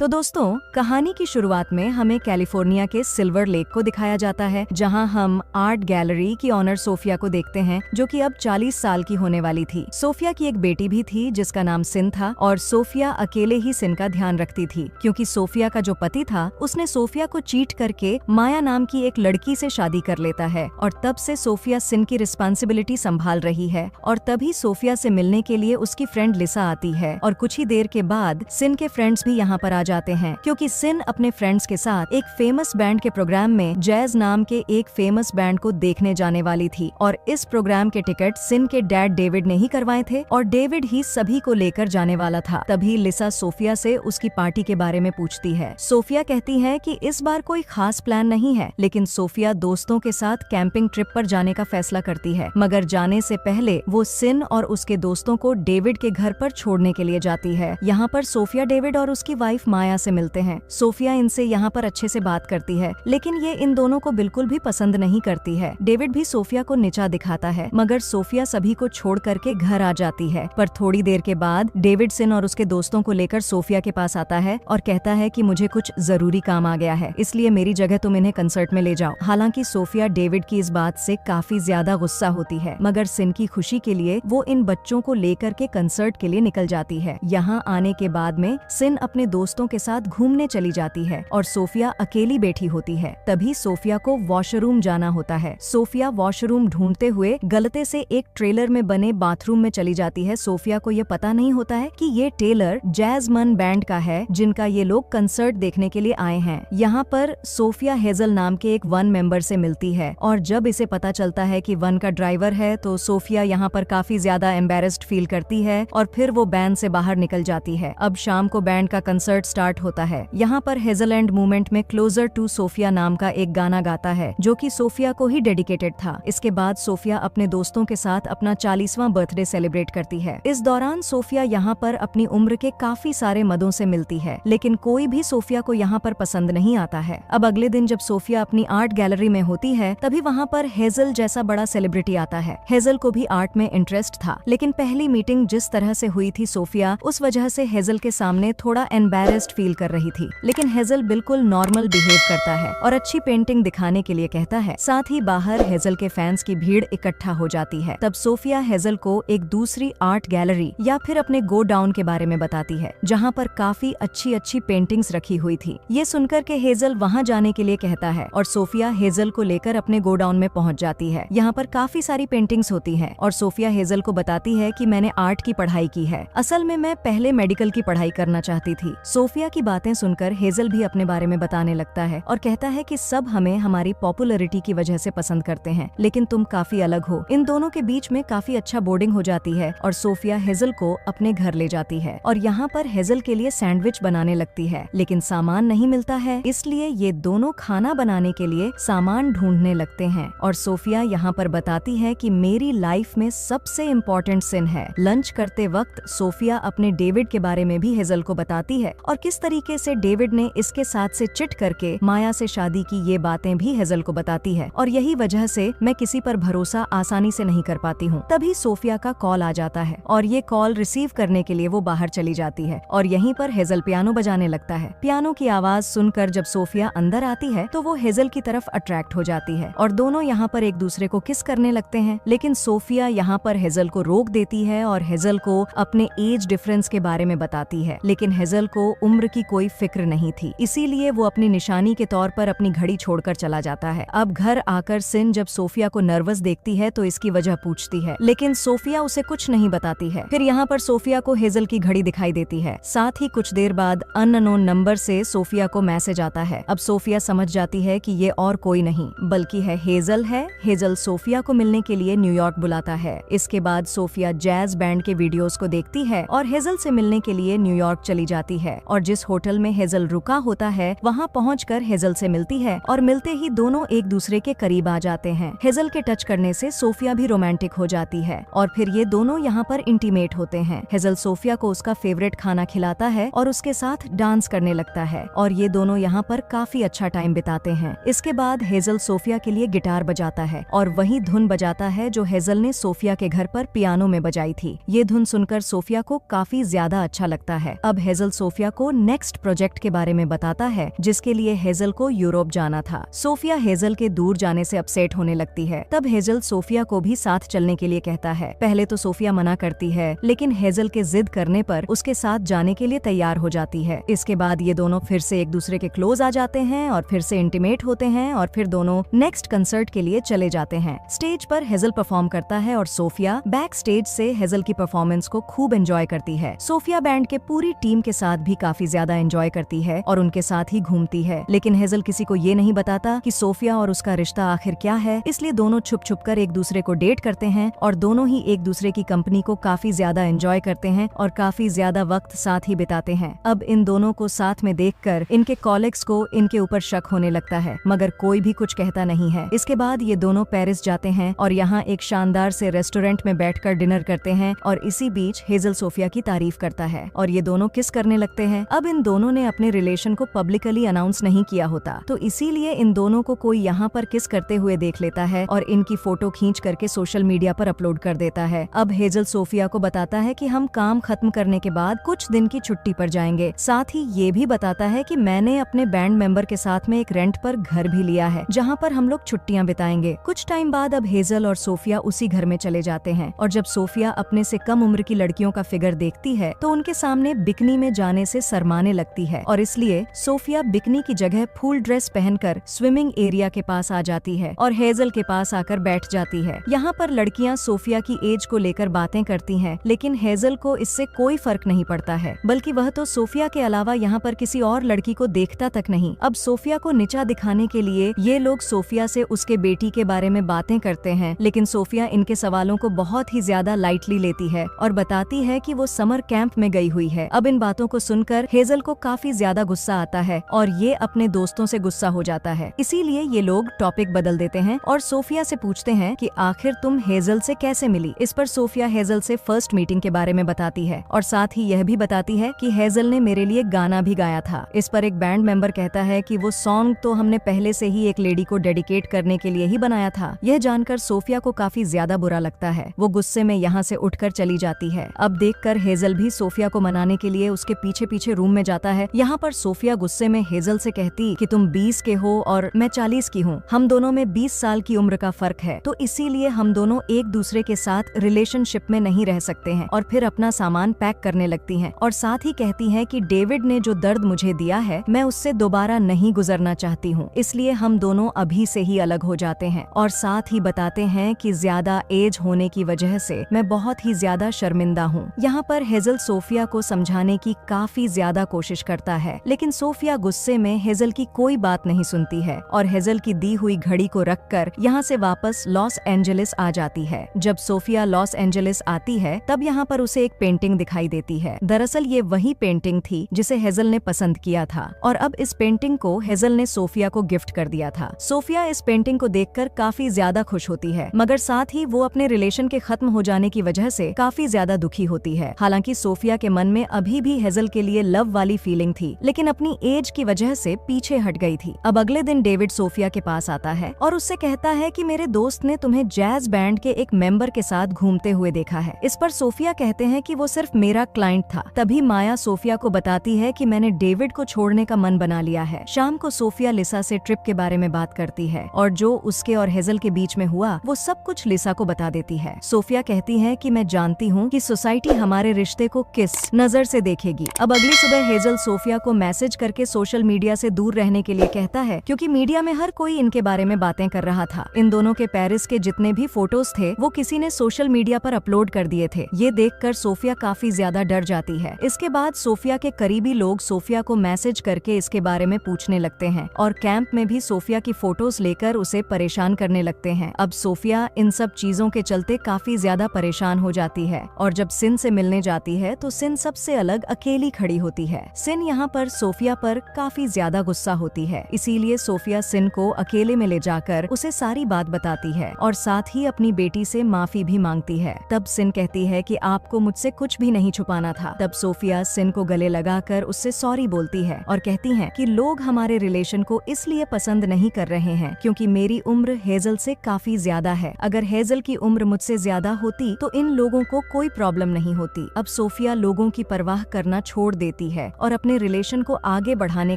तो दोस्तों, कहानी की शुरुआत में हमें कैलिफोर्निया के सिल्वर लेक को दिखाया जाता है, जहां हम आर्ट गैलरी की ऑनर सोफिया को देखते हैं, जो कि अब 40 साल की होने वाली थी। सोफिया की एक बेटी भी थी जिसका नाम सिन था, और सोफिया अकेले ही सिन का ध्यान रखती थी, क्योंकि सोफिया का जो पति था उसने सोफिया को चीट करके माया नाम की एक लड़की से शादी कर लेता है। और तब से सोफिया सिन की रिस्पांसिबिलिटी संभाल रही है। और तभी सोफिया से मिलने के लिए उसकी फ्रेंड लिसा आती है, और कुछ ही देर के बाद सिन के फ्रेंड्स भी यहाँ पर आ जाते हैं, क्योंकि सिन अपने फ्रेंड्स के साथ एक फेमस बैंड के प्रोग्राम में जैज नाम के एक फेमस बैंड को देखने जाने वाली थी। और इस प्रोग्राम के टिकट सिन के डैड डेविड ने ही करवाए थे, और डेविड ही सभी को लेकर जाने वाला था। तभी लिसा सोफिया से उसकी पार्टी के बारे में पूछती है। सोफिया कहती है कि इस बार कोई खास प्लान नहीं है, लेकिन सोफिया दोस्तों के साथ कैंपिंग ट्रिप पर जाने का फैसला करती है। मगर जाने से पहले वो सिन और उसके दोस्तों को डेविड के घर पर छोड़ने के लिए जाती है। यहाँ पर सोफिया डेविड और उसकी वाइफ माया से मिलते हैं। सोफिया इनसे यहाँ पर अच्छे से बात करती है, लेकिन ये इन दोनों को बिल्कुल भी पसंद नहीं करती है। डेविड भी सोफिया को नीचा दिखाता है, मगर सोफिया सभी को छोड़ करके घर आ जाती है। पर थोड़ी देर के बाद डेविड सिन और उसके दोस्तों को लेकर सोफिया के पास आता है और कहता है कि मुझे कुछ जरूरी काम आ गया है, इसलिए मेरी जगह तुम इन्हें कंसर्ट में ले जाओ। हालांकि सोफिया डेविड की इस बात से काफी ज्यादा गुस्सा होती है, मगर सिन की खुशी के लिए वो इन बच्चों को लेकर के कंसर्ट के लिए निकल जाती है। यहाँ आने के बाद में सिन अपने दोस्तों के साथ घूमने चली जाती है और सोफिया अकेली बैठी होती है। तभी सोफिया को वॉशरूम जाना होता है। सोफिया वॉशरूम ढूंढते हुए गलती से एक ट्रेलर में बने बाथरूम में चली जाती है। सोफिया को ये पता नहीं होता है कि ये ट्रेलर जैज़मन बैंड का है, जिनका ये लोग कंसर्ट देखने के लिए आए हैं। यहाँ पर सोफिया हेजल नाम के एक वन मेंबर से मिलती है, और जब इसे पता चलता है कि वन का ड्राइवर है, तो सोफिया यहाँ पर काफी ज्यादा एम्बेरेस्ड फील करती है और फिर वो बैंड से बाहर निकल जाती है। अब शाम को बैंड का कंसर्ट स्टार्ट होता है। यहाँ पर हेजल एंड मूवमेंट में क्लोजर टू सोफिया नाम का एक गाना गाता है, जो कि सोफिया को ही डेडिकेटेड था। इसके बाद सोफिया अपने दोस्तों के साथ अपना 40वां बर्थडे सेलिब्रेट करती है। इस दौरान सोफिया यहाँ पर अपनी उम्र के काफी सारे मर्दों से मिलती है, लेकिन कोई भी सोफिया को यहाँ पर पसंद नहीं आता है। अब अगले दिन जब सोफिया अपनी आर्ट गैलरी में होती है, तभी वहाँ पर हेजल जैसा बड़ा सेलिब्रिटी आता है। हेजल को भी आर्ट में इंटरेस्ट था, लेकिन पहली मीटिंग जिस तरह से हुई थी सोफिया, उस वजह से हेजल के सामने थोड़ा एम्बेरेस्ड फील कर रही थी। लेकिन हेजल बिल्कुल नॉर्मल बिहेव करता है और अच्छी पेंटिंग दिखाने के लिए कहता है। साथ ही बाहर हेजल के फैंस की भीड़ इकट्ठा हो जाती है। तब सोफिया हेजल को एक दूसरी आर्ट गैलरी या फिर अपने गो डाउन के बारे में बताती है, जहाँ पर काफी अच्छी अच्छी पेंटिंग्स रखी हुई थी। ये सुनकर के हेजल वहाँ जाने के लिए कहता है, और सोफिया हेजल को लेकर अपने गो डाउन में पहुँच जाती है। यहाँ पर काफी सारी पेंटिंग्स होती है, और सोफिया हेजल को बताती है कि मैंने आर्ट की पढ़ाई की है, असल में मैं पहले मेडिकल की पढ़ाई करना चाहती थी। सोफिया की बातें सुनकर हेजल भी अपने बारे में बताने लगता है और कहता है कि सब हमें हमारी पॉपुलैरिटी की वजह से पसंद करते हैं, लेकिन तुम काफी अलग हो। इन दोनों के बीच में काफी अच्छा बॉन्डिंग हो जाती है, और सोफिया हेजल को अपने घर ले जाती है। और यहाँ पर हेजल के लिए सैंडविच बनाने लगती है, लेकिन सामान नहीं मिलता है, इसलिए ये दोनों खाना बनाने के लिए सामान ढूंढने लगते हैं। और सोफिया यहाँ पर बताती है कि मेरी लाइफ में सबसे इम्पोर्टेंट सिन है। लंच करते वक्त सोफिया अपने डेविड के बारे में भी हेजल को बताती है, और किस तरीके से डेविड ने इसके साथ से चिट करके माया से शादी की, ये बातें भी हेजल को बताती है। और यही वजह से मैं किसी पर भरोसा आसानी से नहीं कर पाती हूँ। तभी सोफिया का कॉल आ जाता है, और ये कॉल रिसीव करने के लिए वो बाहर चली जाती है, और यहीं पर हेजल पियानो बजाने लगता है। पियानो की आवाज सुनकर जब सोफिया अंदर आती है, तो वो हेजल की तरफ अट्रैक्ट हो जाती है, और दोनों यहाँ पर एक दूसरे को किस करने लगते हैं। लेकिन सोफिया यहाँ पर हेजल को रोक देती है और हेजल को अपने एज डिफरेंस के बारे में बताती है। लेकिन हेजल को उम्र की कोई फिक्र नहीं थी, इसीलिए वो अपनी निशानी के तौर पर अपनी घड़ी छोड़कर चला जाता है। अब घर आकर सिन जब सोफिया को नर्वस देखती है, तो इसकी वजह पूछती है, लेकिन सोफिया उसे कुछ नहीं बताती है। फिर यहाँ पर सोफिया को हेजल की घड़ी दिखाई देती है। साथ ही कुछ देर बाद अननोन नंबर से सोफिया को मैसेज आता है। अब सोफिया समझ जाती है कि ये और कोई नहीं बल्कि है हेजल है। हेजल सोफिया को मिलने के लिए न्यूयॉर्क बुलाता है। इसके बाद सोफिया जैज बैंड के वीडियोस को देखती है और हेजल से मिलने के लिए न्यूयॉर्क चली जाती है, और जिस होटल में हेजल रुका होता है वहाँ पहुंचकर हेजल से मिलती है, और मिलते ही दोनों एक दूसरे के करीब आ जाते हैं। हेजल के टच करने से सोफिया भी रोमांटिक हो जाती है, और फिर ये दोनों यहाँ पर इंटीमेट होते हैं। हेजल सोफिया को उसका फेवरेट खाना खिलाता है और उसके साथ डांस करने लगता है, और ये दोनों यहाँ पर काफी अच्छा टाइम बिताते हैं। इसके बाद हेजल सोफिया के लिए गिटार बजाता है, और वही धुन बजाता है जो हेजल ने सोफिया के घर पर पियानो में बजाई थी। ये धुन सुनकर सोफिया को काफी ज्यादा अच्छा लगता है। अब हेजल सोफिया को नेक्स्ट प्रोजेक्ट के बारे में बताता है जिसके लिए हेजल को यूरोप जाना था। सोफिया हेजल के दूर जाने से अपसेट होने लगती है। तब हेजल सोफिया को भी साथ चलने के लिए कहता है। पहले तो सोफिया मना करती है, लेकिन हेजल के जिद करने पर उसके साथ जाने के लिए तैयार हो जाती है। इसके बाद ये दोनों फिर से एक दूसरे के क्लोज आ जाते हैं और फिर से इंटीमेट होते हैं और फिर दोनों नेक्स्ट कंसर्ट के लिए चले जाते हैं। स्टेज पर हेजल परफॉर्म करता है और सोफिया बैक स्टेज से हेजल की परफॉर्मेंस को खूब एंजॉय करती है। सोफिया बैंड के पूरी टीम के साथ भी काफी ज्यादा एंजॉय करती है और उनके साथ ही घूमती है, लेकिन हेजल किसी को ये नहीं बताता कि सोफिया और उसका रिश्ता आखिर क्या है। इसलिए दोनों छुप छुप कर एक दूसरे को डेट करते हैं और दोनों ही एक दूसरे की कंपनी को काफी ज्यादा एंजॉय करते हैं और काफी ज्यादा वक्त साथ ही बिताते हैं। अब इन दोनों को साथ में देखकर इनके कॉलीग्स को इनके ऊपर शक होने लगता है, मगर कोई भी कुछ कहता नहीं है। इसके बाद ये दोनों पेरिस जाते हैं और यहाँ एक शानदार से रेस्टोरेंट में बैठकर डिनर करते हैं और इसी बीच हेजल सोफिया की तारीफ करता है और ये दोनों किस करने लगते हैं। अब इन दोनों ने अपने रिलेशन को पब्लिकली अनाउंस नहीं किया होता, तो इसीलिए इन दोनों को कोई यहाँ पर किस करते हुए देख लेता है और इनकी फोटो खींच करके सोशल मीडिया पर अपलोड कर देता है। अब हेजल सोफिया को बताता है कि हम काम खत्म करने के बाद कुछ दिन की छुट्टी पर जाएंगे। साथ ही ये भी बताता है कि मैंने अपने बैंड मेंबर के साथ में एक रेंट पर घर भी लिया है जहाँ पर हम लोग छुट्टियाँ बिताएंगे। कुछ टाइम बाद अब हेजल और सोफिया उसी घर में चले जाते हैं और जब सोफिया अपने से कम उम्र की लड़कियों का फिगर देखती है तो उनके सामने बिकनी में जाने से शर्माने लगती है और इसलिए सोफिया बिकनी की जगह फुल ड्रेस पहनकर स्विमिंग एरिया के पास आ जाती है और हेजल के पास आकर बैठ जाती है। यहाँ पर लड़कियाँ सोफिया की एज को लेकर बातें करती हैं, लेकिन हेजल को इससे कोई फर्क नहीं पड़ता है, बल्कि वह तो सोफिया के अलावा यहाँ पर किसी और लड़की को देखता तक नहीं। अब सोफिया को नीचा दिखाने के लिए ये लोग सोफिया से उसके बेटी के बारे में बातें करते हैं, लेकिन सोफिया इनके सवालों को बहुत ही ज्यादा लाइटली लेती है और बताती है कि वो समर कैंप में गई हुई है। अब इन बातों को सुनकर हेजल को काफी ज्यादा गुस्सा आता है और ये अपने दोस्तों से गुस्सा हो जाता है। इसीलिए ये लोग टॉपिक बदल देते हैं और सोफिया से पूछते हैं कि आखिर तुम हेजल से कैसे मिली। इस पर सोफिया हेजल से फर्स्ट मीटिंग के बारे में बताती है और साथ ही यह भी बताती है कि हेजल ने मेरे लिए गाना भी गाया था। इस पर एक बैंड मेंबर कहता है कि वो सॉन्ग तो हमने पहले से ही एक लेडी को डेडिकेट करने के लिए ही बनाया था। यह जानकर सोफिया को काफी ज्यादा बुरा लगता है। वो गुस्से में यहाँ से उठकर चली जाती है। अब देखकर हेजल भी सोफिया को मनाने के लिए उसके पीछे पीछे रूम में जाता है। यहाँ पर सोफिया गुस्से में हेजल से कहती कि तुम 20 के हो और मैं 40 की हूँ, हम दोनों में 20 साल की उम्र का फर्क है, तो इसीलिए हम दोनों एक दूसरे के साथ रिलेशनशिप में नहीं रह सकते हैं। और फिर अपना सामान पैक करने लगती हैं और साथ ही कहती हैं कि डेविड ने जो दर्द मुझे दिया है मैं उससे दोबारा नहीं गुजरना चाहती हूँ, इसलिए हम दोनों अभी से ही अलग हो जाते हैं। और साथ ही बताते हैं कि ज्यादा एज होने की वजह से मैं बहुत ही ज्यादा शर्मिंदा हूँ। यहाँ पर हेजल सोफिया को समझाने की काफी ज्यादा कोशिश करता है, लेकिन सोफिया गुस्से में हेजल की कोई बात नहीं सुनती है और हेजल की दी हुई घड़ी को रखकर यहाँ से वापस लॉस एंजलिस आ जाती है। जब सोफिया लॉस एंजलिस आती है तब यहाँ पर उसे एक पेंटिंग दिखाई देती है। दरअसल ये वही पेंटिंग थी जिसे हेजल ने पसंद किया था और अब इस पेंटिंग को हेजल ने सोफिया को गिफ्ट कर दिया था। सोफिया इस पेंटिंग को देखकर काफी ज्यादा खुश होती है, मगर साथ ही वो अपने रिलेशन के खत्म हो जाने की वजह से काफी ज्यादा दुखी होती है। हालांकि सोफिया के मन में अभी भी हेजल के लिए लव वाली फीलिंग थी, लेकिन अपनी एज की वजह से पीछे हट गई थी। अब अगले दिन डेविड सोफिया के पास आता है और उससे कहता है कि मेरे दोस्त ने तुम्हें जैज बैंड के एक मेंबर के साथ घूमते हुए देखा है। इस पर सोफिया कहते हैं कि वो सिर्फ मेरा क्लाइंट था। तभी माया सोफिया को बताती है कि मैंने डेविड को छोड़ने का मन बना लिया है। शाम को सोफिया लिसा से ट्रिप के बारे में बात करती है और जो उसके और हेजल के बीच में हुआ वो सब कुछ लिसा को बता देती है। सोफिया कहती है कि मैं जानती हूँ कि सोसाइटी हमारे रिश्ते को किस नजर से देखेगी। अब अगली सुबह हेजल सोफिया को मैसेज करके सोशल मीडिया से दूर रहने के लिए कहता है, क्योंकि मीडिया में हर कोई इनके बारे में बातें कर रहा था। इन दोनों के पेरिस के जितने भी फोटोज थे वो किसी ने सोशल मीडिया पर अपलोड कर दिए थे। ये देखकर सोफिया काफी ज्यादा डर जाती है। इसके बाद सोफिया के करीबी लोग सोफिया को मैसेज करके इसके बारे में पूछने लगते हैं और कैंप में भी सोफिया की फोटोज लेकर उसे परेशान करने लगते हैं। अब सोफिया इन सब चीजों के चलते काफी ज्यादा परेशान हो जाती है और जब सिन से मिलने जाती है तो सिन सबसे अलग अकेली खड़ी होती है। सिन यहाँ पर सोफिया पर काफी ज्यादा गुस्सा होती है, इसीलिए सोफिया सिन को अकेले में ले जाकर उसे सारी बात बताती है और साथ ही अपनी बेटी से माफी भी मांगती है। तब सिन कहती है कि आपको मुझसे कुछ भी नहीं छुपाना था। तब सोफिया सिन को गले लगाकर उससे सॉरी बोलती है और कहती है कि लोग हमारे रिलेशन को इसलिए पसंद नहीं कर रहे हैं क्योंकि मेरी उम्र हेजल से काफी ज्यादा है। अगर हेजल की उम्र मुझसे ज्यादा होती तो इन लोगों को कोई प्रॉब्लम नहीं होती। अब सोफिया लोगों की परवाह करना छोड़ देती लेती है और अपने रिलेशन को आगे बढ़ाने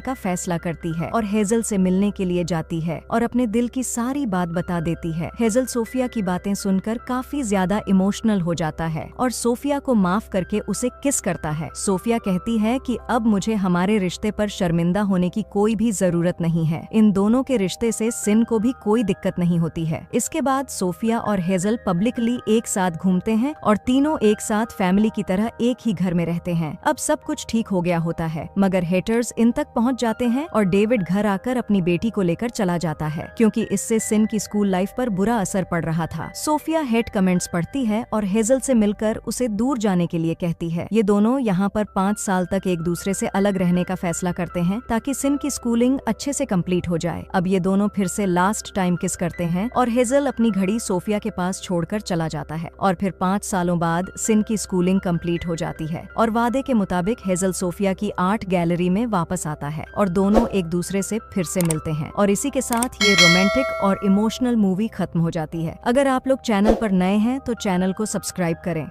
का फैसला करती है और हेजल से मिलने के लिए जाती है और अपने दिल की सारी बात बता देती है। हेजल सोफिया की बातें सुनकर काफी ज्यादा इमोशनल हो जाता है और सोफिया को माफ करके उसे किस करता है। सोफिया कहती है कि अब मुझे हमारे रिश्ते पर शर्मिंदा होने की कोई भी जरूरत नहीं है। इन दोनों के रिश्ते से सिन को भी कोई दिक्कत नहीं होती है। इसके बाद सोफिया और हेजल पब्लिकली एक साथ घूमते हैं और तीनों एक साथ फैमिली की तरह एक ही घर में रहते हैं। अब सब कुछ ठीक हो गया होता है, मगर हेटर्स इन तक पहुंच जाते हैं और डेविड घर आकर अपनी बेटी को लेकर चला जाता है क्योंकि इससे सिन की स्कूल लाइफ पर बुरा असर पड़ रहा था। सोफिया हेट कमेंट्स पढ़ती है और हेजल से मिलकर उसे दूर जाने के लिए कहती है। ये दोनों यहाँ पर 5 साल तक एक दूसरे से अलग रहने का फैसला करते हैं ताकि सिन की स्कूलिंग अच्छे से कंप्लीट हो जाए। अब ये दोनों फिर से लास्ट टाइम किस करते हैं और हेजल अपनी घड़ी सोफिया के पास छोड़कर चला जाता है और फिर 5 सालों बाद सिन की स्कूलिंग कंप्लीट हो जाती है और वादे के मुताबिक हेजल सोफिया की आर्ट गैलरी में वापस आता है और दोनों एक दूसरे से फिर से मिलते हैं और इसी के साथ ये रोमांटिक और इमोशनल मूवी खत्म हो जाती है। अगर आप लोग चैनल पर नए हैं तो चैनल को सब्सक्राइब करें।